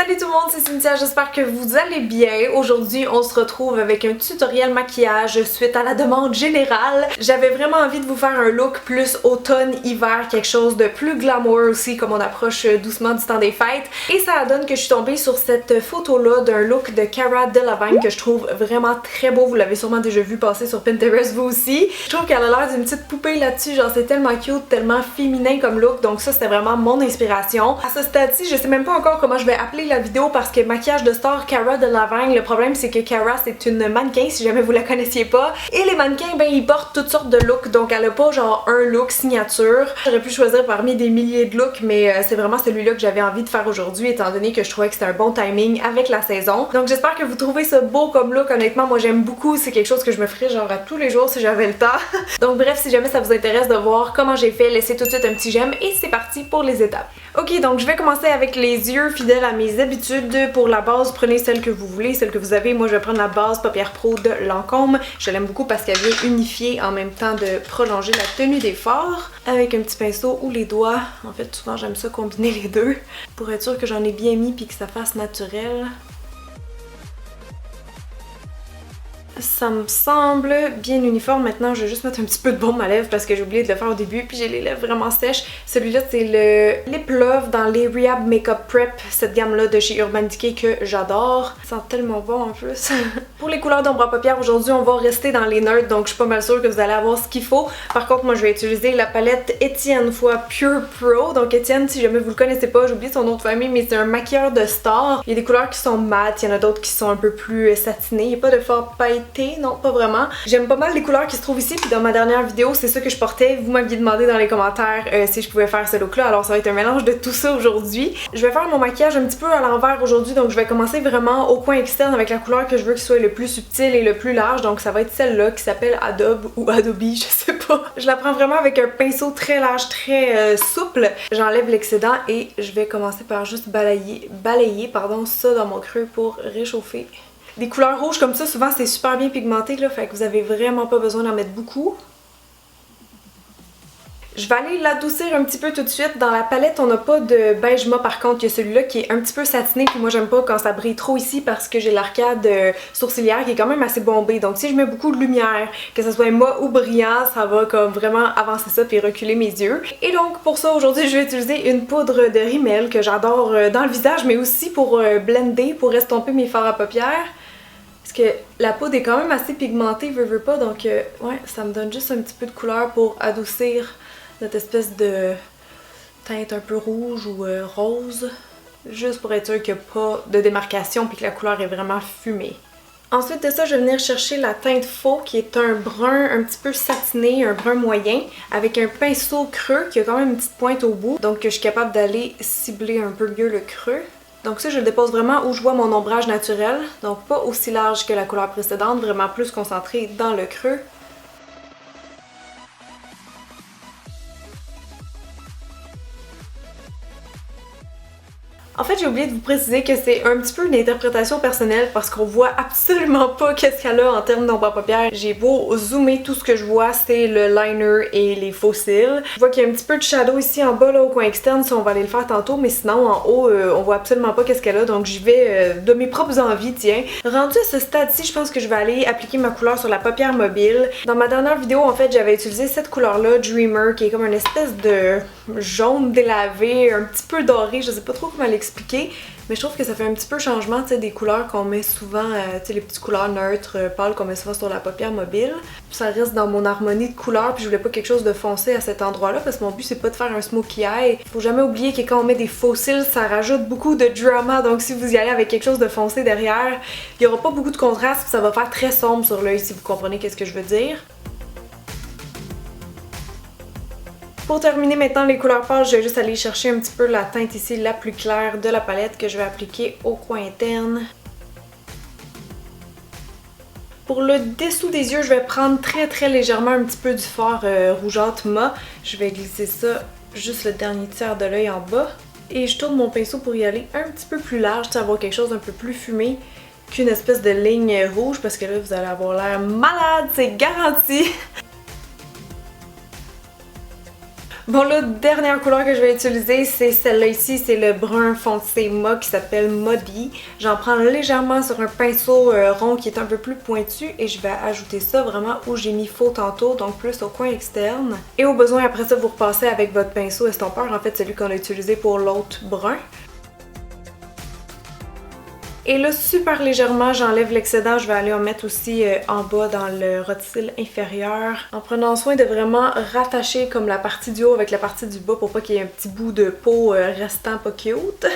Salut tout le monde, c'est Cynthia, j'espère que vous allez bien. Aujourd'hui, on se retrouve avec un tutoriel maquillage suite à la demande générale. J'avais vraiment envie de vous faire un look plus automne-hiver, quelque chose de plus glamour aussi, comme on approche doucement du temps des fêtes. Et ça donne que je suis tombée sur cette photo-là d'un look de Cara Delevingne que je trouve vraiment très beau. Vous l'avez sûrement déjà vu passer sur Pinterest vous aussi. Je trouve qu'elle a l'air d'une petite poupée là-dessus, genre c'est tellement cute, tellement féminin comme look, donc ça c'était vraiment mon inspiration. À ce stade-ci, je sais même pas encore comment je vais appeler la vidéo parce que maquillage de star Cara Delevingne, le problème c'est que Cara c'est une mannequin si jamais vous la connaissiez pas, et les mannequins ben ils portent toutes sortes de looks, donc elle a pas genre un look signature. J'aurais pu choisir parmi des milliers de looks, mais c'est vraiment celui-là que j'avais envie de faire aujourd'hui étant donné que je trouvais que c'était un bon timing avec la saison. Donc j'espère que vous trouvez ça beau comme look, honnêtement moi j'aime beaucoup, c'est quelque chose que je me ferais genre à tous les jours si j'avais le temps. Donc bref, si jamais ça vous intéresse de voir comment j'ai fait, laissez tout de suite un petit j'aime et c'est parti pour les étapes. Ok, donc je vais commencer avec les yeux fidèles à mes habitudes. Pour la base, prenez celle que vous voulez, celle que vous avez. Moi je vais prendre la base Paupières Pro de Lancôme. Je l'aime beaucoup parce qu'elle vient unifier en même temps de prolonger la tenue des fards avec un petit pinceau ou les doigts. En fait souvent j'aime ça combiner les deux pour être sûr que j'en ai bien mis puis que ça fasse naturel. Ça me semble bien uniforme. Maintenant, je vais juste mettre un petit peu de baume à lèvres parce que j'ai oublié de le faire au début puis j'ai les lèvres vraiment sèches. Celui-là, c'est le Lip Love dans les Rehab Makeup Prep, cette gamme-là de chez Urban Decay que j'adore. Ça sent tellement bon en plus. Pour les couleurs d'ombre à paupières, aujourd'hui, on va rester dans les neutres, donc je suis pas mal sûre que vous allez avoir ce qu'il faut. Par contre, moi, je vais utiliser la palette Etienne fois Pure Pro. Donc Etienne, si jamais vous le connaissez pas, j'ai oublié son nom de famille, mais c'est un maquilleur de star. Il y a des couleurs qui sont mates, il y en a d'autres qui sont un peu plus satinées. Il n'y a pas de fard pailleté. Non, pas vraiment. J'aime pas mal les couleurs qui se trouvent ici, puis dans ma dernière vidéo, c'est ça que je portais. Vous m'aviez demandé dans les commentaires si je pouvais faire ce look-là, alors ça va être un mélange de tout ça aujourd'hui. Je vais faire mon maquillage un petit peu à l'envers aujourd'hui, donc je vais commencer vraiment au coin externe avec la couleur que je veux qu'il soit le plus subtil et le plus large, donc ça va être celle-là qui s'appelle Adobe ou Adobe, je sais pas. Je la prends vraiment avec un pinceau très large, très souple. J'enlève l'excédent et je vais commencer par juste balayer ça dans mon creux pour réchauffer. Des couleurs rouges comme ça, souvent c'est super bien pigmenté là, fait que vous avez vraiment pas besoin d'en mettre beaucoup. Je vais aller l'adoucir un petit peu tout de suite. Dans la palette, on n'a pas de beige mat par contre, il y a celui-là qui est un petit peu satiné, puis moi j'aime pas quand ça brille trop ici parce que j'ai l'arcade sourcilière qui est quand même assez bombée. Donc si je mets beaucoup de lumière, que ce soit mat ou brillant, ça va comme vraiment avancer ça puis reculer mes yeux. Et donc pour ça, aujourd'hui, je vais utiliser une poudre de rímel que j'adore dans le visage, mais aussi pour blender, pour estomper mes fards à paupières. Parce que la poudre est quand même assez pigmentée, veux pas, donc ouais, ça me donne juste un petit peu de couleur pour adoucir notre espèce de teinte un peu rouge ou rose. Juste pour être sûr qu'il n'y a pas de démarcation puis que la couleur est vraiment fumée. Ensuite de ça, je vais venir chercher la teinte faux qui est un brun un petit peu satiné, un brun moyen, avec un pinceau creux qui a quand même une petite pointe au bout, donc je suis capable d'aller cibler un peu mieux le creux. Donc ça, je le dépose vraiment où je vois mon ombrage naturel, donc pas aussi large que la couleur précédente, vraiment plus concentré dans le creux. En fait, j'ai oublié de vous préciser que c'est un petit peu une interprétation personnelle parce qu'on voit absolument pas qu'est-ce qu'elle a en termes d'ombre à paupières. J'ai beau zoomer, tout ce que je vois c'est le liner et les faux cils. Je vois qu'il y a un petit peu de shadow ici en bas là au coin externe, si on va aller le faire tantôt, mais sinon en haut on voit absolument pas qu'est-ce qu'elle a, donc j'y vais de mes propres envies, tiens. Rendu à ce stade-ci, je pense que je vais aller appliquer ma couleur sur la paupière mobile. Dans ma dernière vidéo, en fait, j'avais utilisé cette couleur-là, Dreamer, qui est comme une espèce de jaune délavé, un petit peu doré, je sais pas trop comment l'expliquer, mais je trouve que ça fait un petit peu changement, tu sais, des couleurs qu'on met souvent, tu sais, les petites couleurs neutres, pâles qu'on met souvent sur la paupière mobile. Ça reste dans mon harmonie de couleurs, puis je voulais pas quelque chose de foncé à cet endroit-là, parce que mon but c'est pas de faire un smokey eye. Faut jamais oublier que quand on met des faux cils, ça rajoute beaucoup de drama, donc si vous y allez avec quelque chose de foncé derrière, il y aura pas beaucoup de contraste, puis ça va faire très sombre sur l'œil, si vous comprenez qu'est-ce que je veux dire. Pour terminer maintenant les couleurs pâles, je vais juste aller chercher un petit peu la teinte ici la plus claire de la palette que je vais appliquer au coin interne. Pour le dessous des yeux, je vais prendre très légèrement un petit peu du fard rougeâtre mat. Je vais glisser ça juste le dernier tiers de l'œil en bas. Et je tourne mon pinceau pour y aller un petit peu plus large, pour avoir quelque chose d'un peu plus fumé qu'une espèce de ligne rouge parce que là vous allez avoir l'air malade, c'est garanti! Bon là, dernière couleur que je vais utiliser, c'est celle-là ici, c'est le brun foncé mat qui s'appelle Muddy. J'en prends légèrement sur un pinceau rond qui est un peu plus pointu et je vais ajouter ça vraiment où j'ai mis faux tantôt, donc plus au coin externe. Et au besoin, après ça, vous repassez avec votre pinceau estompeur, en fait celui qu'on a utilisé pour l'autre brun. Et là, super légèrement, j'enlève l'excédent. Je vais aller en mettre aussi en bas dans le rotile inférieur. En prenant soin de vraiment rattacher comme la partie du haut avec la partie du bas pour pas qu'il y ait un petit bout de peau restant pas cute.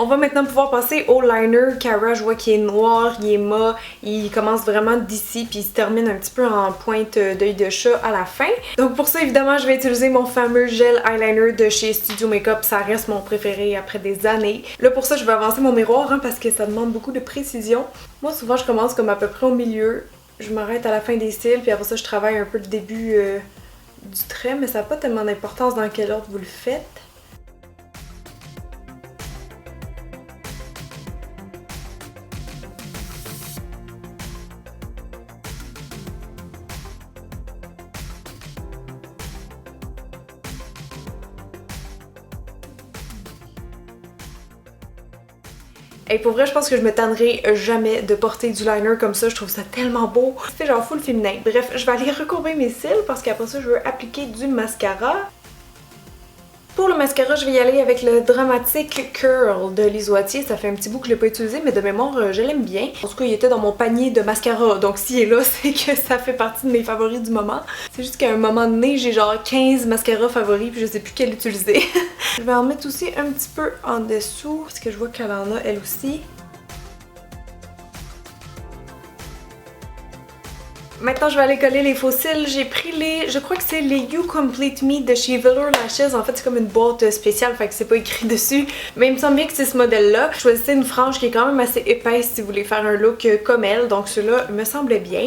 On va maintenant pouvoir passer au liner. Cara, je vois qu'il est noir, il est mat, il commence vraiment d'ici puis il se termine un petit peu en pointe d'œil de chat à la fin. Donc pour ça, évidemment, je vais utiliser mon fameux gel eyeliner de chez Studio Makeup. Ça reste mon préféré après des années. Là pour ça, je vais avancer mon miroir parce que ça demande beaucoup de précision. Moi, souvent, je commence comme à peu près au milieu. Je m'arrête à la fin des cils puis après ça, je travaille un peu le début du trait, mais ça n'a pas tellement d'importance dans quel ordre vous le faites. Et pour vrai, je pense que je me tannerai jamais de porter du liner comme ça. Je trouve ça tellement beau. C'est genre full féminin. Bref, je vais aller recourber mes cils parce qu'après ça, je veux appliquer du mascara. Pour le mascara, je vais y aller avec le Dramatic Curl de Lise Watier. Ça fait un petit bout que je l'ai pas utilisé, mais de mémoire, je l'aime bien. En tout cas, il était dans mon panier de mascara, donc s'il est là, c'est que ça fait partie de mes favoris du moment. C'est juste qu'à un moment donné, j'ai genre 15 mascaras favoris, puis je sais plus quel utiliser. Je vais en mettre aussi un petit peu en dessous, parce que je vois qu'elle en a elle aussi. Maintenant, je vais aller coller les faux cils. J'ai pris je crois que c'est les You Complete Me de chez Velour Lashes. En fait, c'est comme une boîte spéciale, fait que c'est pas écrit dessus. Mais il me semble bien que c'est ce modèle-là. Je choisissais une frange qui est quand même assez épaisse si vous voulez faire un look comme elle. Donc, celui-là me semblait bien.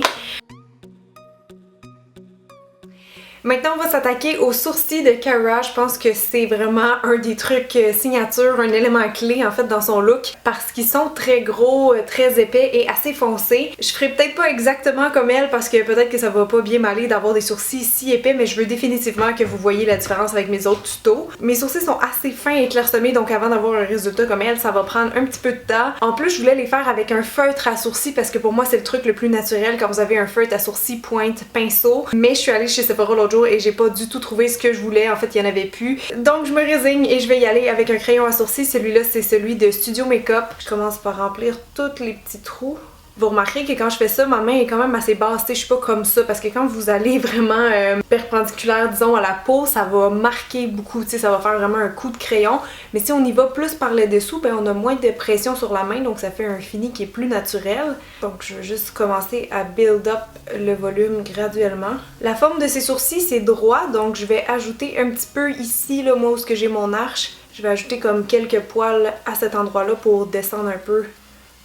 Maintenant, on va s'attaquer aux sourcils de Cara. Je pense que c'est vraiment un des trucs signature, un élément clé en fait dans son look parce qu'ils sont très gros, très épais et assez foncés. Je ferai peut-être pas exactement comme elle parce que peut-être que ça va pas bien m'aller d'avoir des sourcils si épais, mais je veux définitivement que vous voyez la différence avec mes autres tutos. Mes sourcils sont assez fins et clairsemés, donc avant d'avoir un résultat comme elle, ça va prendre un petit peu de temps. En plus, je voulais les faire avec un feutre à sourcils parce que pour moi, c'est le truc le plus naturel quand vous avez un feutre à sourcils pointe pinceau. Mais je suis allée chez Sephora l'autre jour et j'ai pas du tout trouvé ce que je voulais, en fait il y en avait plus. Donc je me résigne et je vais y aller avec un crayon à sourcils. Celui-là c'est celui de Studio Makeup. Je commence par remplir tous les petits trous. Vous remarquerez que quand je fais ça, ma main est quand même assez basse, je suis pas comme ça parce que quand vous allez vraiment perpendiculaire disons à la peau, ça va marquer beaucoup, ça va faire vraiment un coup de crayon. Mais si on y va plus par le dessous, ben on a moins de pression sur la main, donc ça fait un fini qui est plus naturel. Donc je vais juste commencer à build up le volume graduellement. La forme de ces sourcils c'est droit, donc je vais ajouter un petit peu ici, là, moi où est-ce que j'ai mon arche. Je vais ajouter comme quelques poils à cet endroit-là pour descendre un peu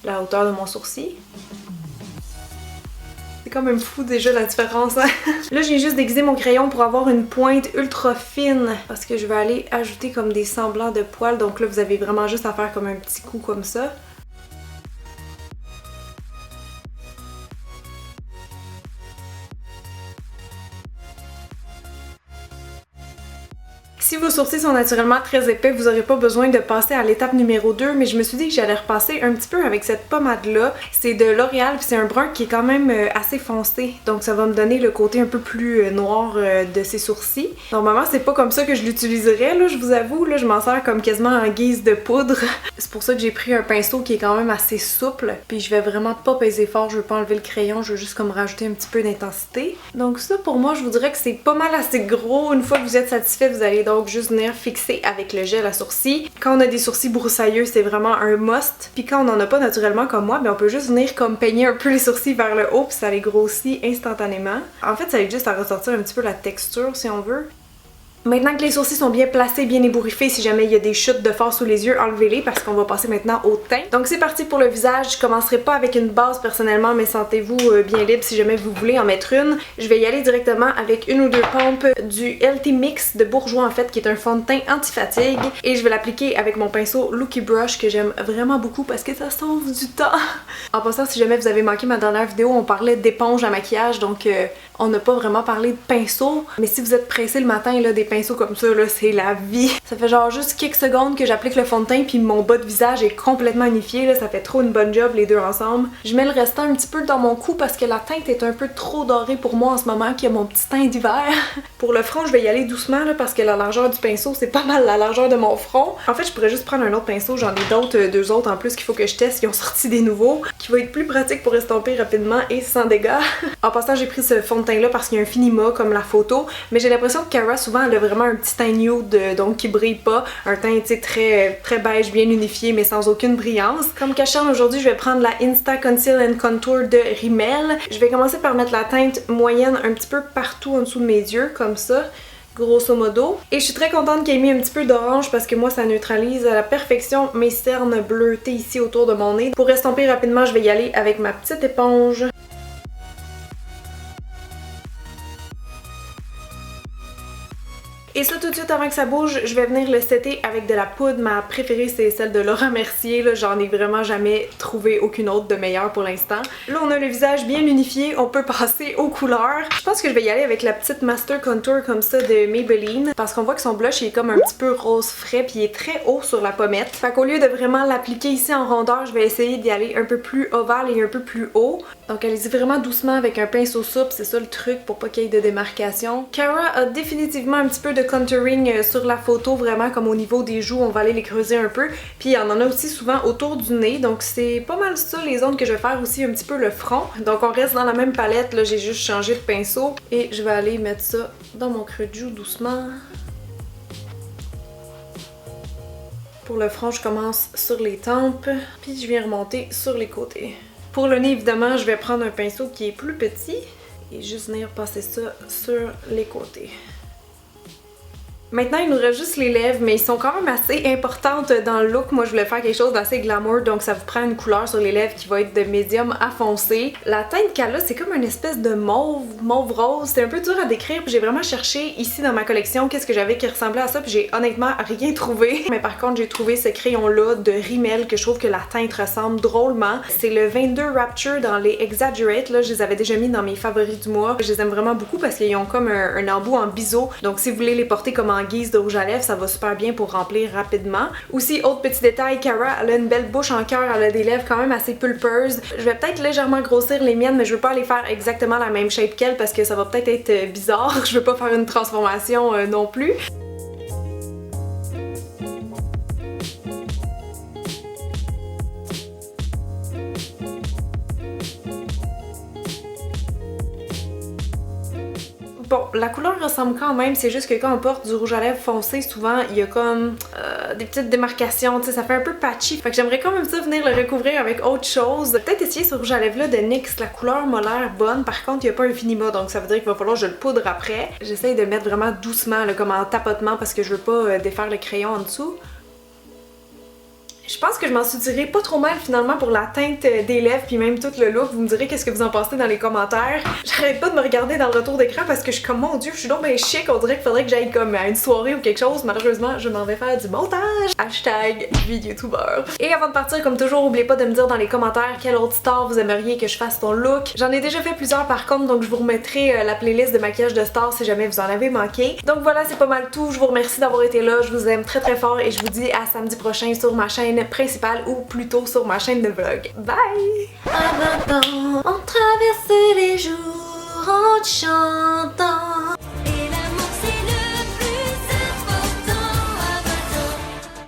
la hauteur de mon sourcil. C'est quand même fou déjà la différence, hein? Là, j'ai juste déguisé mon crayon pour avoir une pointe ultra fine parce que je vais aller ajouter comme des semblants de poils. Donc là, vous avez vraiment juste à faire comme un petit coup comme ça. Si vos sourcils sont naturellement très épais, vous n'aurez pas besoin de passer à l'étape numéro 2, mais je me suis dit que j'allais repasser un petit peu avec cette pommade-là. C'est de L'Oréal, puis c'est un brun qui est quand même assez foncé, donc ça va me donner le côté un peu plus noir de ses sourcils. Normalement, c'est pas comme ça que je l'utiliserais, là, je vous avoue, là, je m'en sers comme quasiment en guise de poudre. C'est pour ça que j'ai pris un pinceau qui est quand même assez souple, puis je vais vraiment pas peser fort, je veux pas enlever le crayon, je veux juste comme rajouter un petit peu d'intensité. Donc ça, pour moi, je vous dirais que c'est pas mal assez gros. Une fois que vous êtes satisfait, vous allez donc juste venir fixer avec le gel à sourcils. Quand on a des sourcils broussailleux, c'est vraiment un must. Puis quand on en a pas naturellement comme moi, ben on peut juste venir comme peigner un peu les sourcils vers le haut puis ça les grossit instantanément. En fait, ça aide juste à ressortir un petit peu la texture si on veut. Maintenant que les sourcils sont bien placés, bien ébouriffés, si jamais il y a des chutes de fard sous les yeux, enlevez-les parce qu'on va passer maintenant au teint. Donc c'est parti pour le visage. Je commencerai pas avec une base personnellement, mais sentez-vous bien libre si jamais vous voulez en mettre une. Je vais y aller directement avec une ou deux pompes du Healthy Mix de Bourjois en fait, qui est un fond de teint anti-fatigue. Et je vais l'appliquer avec mon pinceau Looky Brush que j'aime vraiment beaucoup parce que ça sauve du temps. En passant, si jamais vous avez manqué ma dernière vidéo, on parlait d'éponge à maquillage, donc on n'a pas vraiment parlé de pinceau. Mais si vous êtes pressé le matin, là, des pinceaux comme ça, là, c'est la vie. Ça fait genre juste quelques secondes que j'applique le fond de teint puis mon bas de visage est complètement unifié, là, ça fait trop une bonne job les deux ensemble. Je mets le restant un petit peu dans mon cou parce que la teinte est un peu trop dorée pour moi en ce moment, qui a mon petit teint d'hiver. Pour le front, je vais y aller doucement là, parce que la largeur du pinceau, c'est pas mal la largeur de mon front. En fait, je pourrais juste prendre un autre pinceau, j'en ai d'autres, deux autres en plus qu'il faut que je teste, qui ont sorti des nouveaux, qui va être plus pratique pour estomper rapidement et sans dégâts. En passant, j'ai pris ce fond de teint là parce qu'il y a un finima comme la photo, mais j'ai l'impression que Cara souvent elle a vraiment un petit teint nude, donc qui brille pas, un teint tu sais très beige, bien unifié mais sans aucune brillance. Comme cachet aujourd'hui, je vais prendre la Insta Conceal and Contour de Rimmel. Je vais commencer par mettre la teinte moyenne un petit peu partout en dessous de mes yeux, comme ça, grosso modo. Et je suis très contente qu'il ait mis un petit peu d'orange parce que moi ça neutralise à la perfection mes cernes bleutées ici autour de mon nez. Pour estomper rapidement, je vais y aller avec ma petite éponge. Et ça, tout de suite avant que ça bouge, je vais venir le setter avec de la poudre. Ma préférée, c'est celle de Laura Mercier. J'en ai vraiment jamais trouvé aucune autre de meilleure pour l'instant. Là, on a le visage bien unifié. On peut passer aux couleurs. Je pense que je vais y aller avec la petite Master Contour comme ça de Maybelline. Parce qu'on voit que son blush il est comme un petit peu rose frais. Puis il est très haut sur la pommette. Fait qu'au lieu de vraiment l'appliquer ici en rondeur, je vais essayer d'y aller un peu plus ovale et un peu plus haut. Donc allez-y vraiment doucement avec un pinceau souple. C'est ça le truc pour pas qu'il y ait de démarcation. Cara a définitivement un petit peu de contouring sur la photo, vraiment comme au niveau des joues, on va aller les creuser un peu. Puis on en a aussi souvent autour du nez, donc c'est pas mal ça les zones que je vais faire aussi un petit peu le front. Donc on reste dans la même palette, là j'ai juste changé de pinceau et je vais aller mettre ça dans mon creux de joue doucement. Pour le front, je commence sur les tempes, puis je viens remonter sur les côtés. Pour le nez, évidemment, je vais prendre un pinceau qui est plus petit et juste venir passer ça sur les côtés. Maintenant, il nous reste juste les lèvres, mais ils sont quand même assez importantes dans le look. Moi, je voulais faire quelque chose d'assez glamour, donc ça vous prend une couleur sur les lèvres qui va être de médium à foncé. La teinte qu'elle a, c'est comme une espèce de mauve rose. C'est un peu dur à décrire, puis j'ai vraiment cherché ici dans ma collection qu'est-ce que j'avais qui ressemblait à ça, puis j'ai honnêtement rien trouvé. Mais par contre, j'ai trouvé ce crayon-là de Rimmel que je trouve que la teinte ressemble drôlement. C'est le 22 Rapture dans les Exaggerate. Là, je les avais déjà mis dans mes favoris du mois. Je les aime vraiment beaucoup parce qu'ils ont comme un embout en biseau. Donc si vous voulez les porter comme en guise de rouge à lèvres, ça va super bien pour remplir rapidement. Aussi, autre petit détail, Cara, elle a une belle bouche en cœur, elle a des lèvres quand même assez pulpeuses. Je vais peut-être légèrement grossir les miennes, mais je veux pas aller faire exactement la même shape qu'elle parce que ça va peut-être être bizarre. Je veux pas faire une transformation non plus. Bon, la couleur ressemble quand même, c'est juste que quand on porte du rouge à lèvres foncé, souvent il y a comme des petites démarcations, tu sais, ça fait un peu patchy. Fait que j'aimerais quand même ça venir le recouvrir avec autre chose. Peut-être essayer ce rouge à lèvres là de NYX, la couleur m'a l'air bonne, par contre il n'y a pas un finima, donc ça veut dire qu'il va falloir que je le poudre après. J'essaye de le mettre vraiment doucement, là, comme en tapotement, parce que je veux pas défaire le crayon en dessous. Je pense que je m'en suis tirée pas trop mal finalement pour la teinte des lèvres puis même tout le look. Vous me direz qu'est-ce que vous en pensez dans les commentaires. J'arrête pas de me regarder dans le retour d'écran parce que je suis comme mon dieu, je suis donc bien chic. On dirait qu'il faudrait que j'aille comme à une soirée ou quelque chose. Malheureusement, je m'en vais faire du montage. Hashtag vie youtubeur. Et avant de partir, comme toujours, n'oubliez pas de me dire dans les commentaires quel autre star vous aimeriez que je fasse ton look. J'en ai déjà fait plusieurs par contre, donc je vous remettrai la playlist de maquillage de stars si jamais vous en avez manqué. Donc voilà, c'est pas mal tout. Je vous remercie d'avoir été là. Je vous aime très très fort et je vous dis à samedi prochain sur ma chaîne principale ou plutôt sur ma chaîne de vlog. Bye! À 20 ans, on traverse les jours en chantant.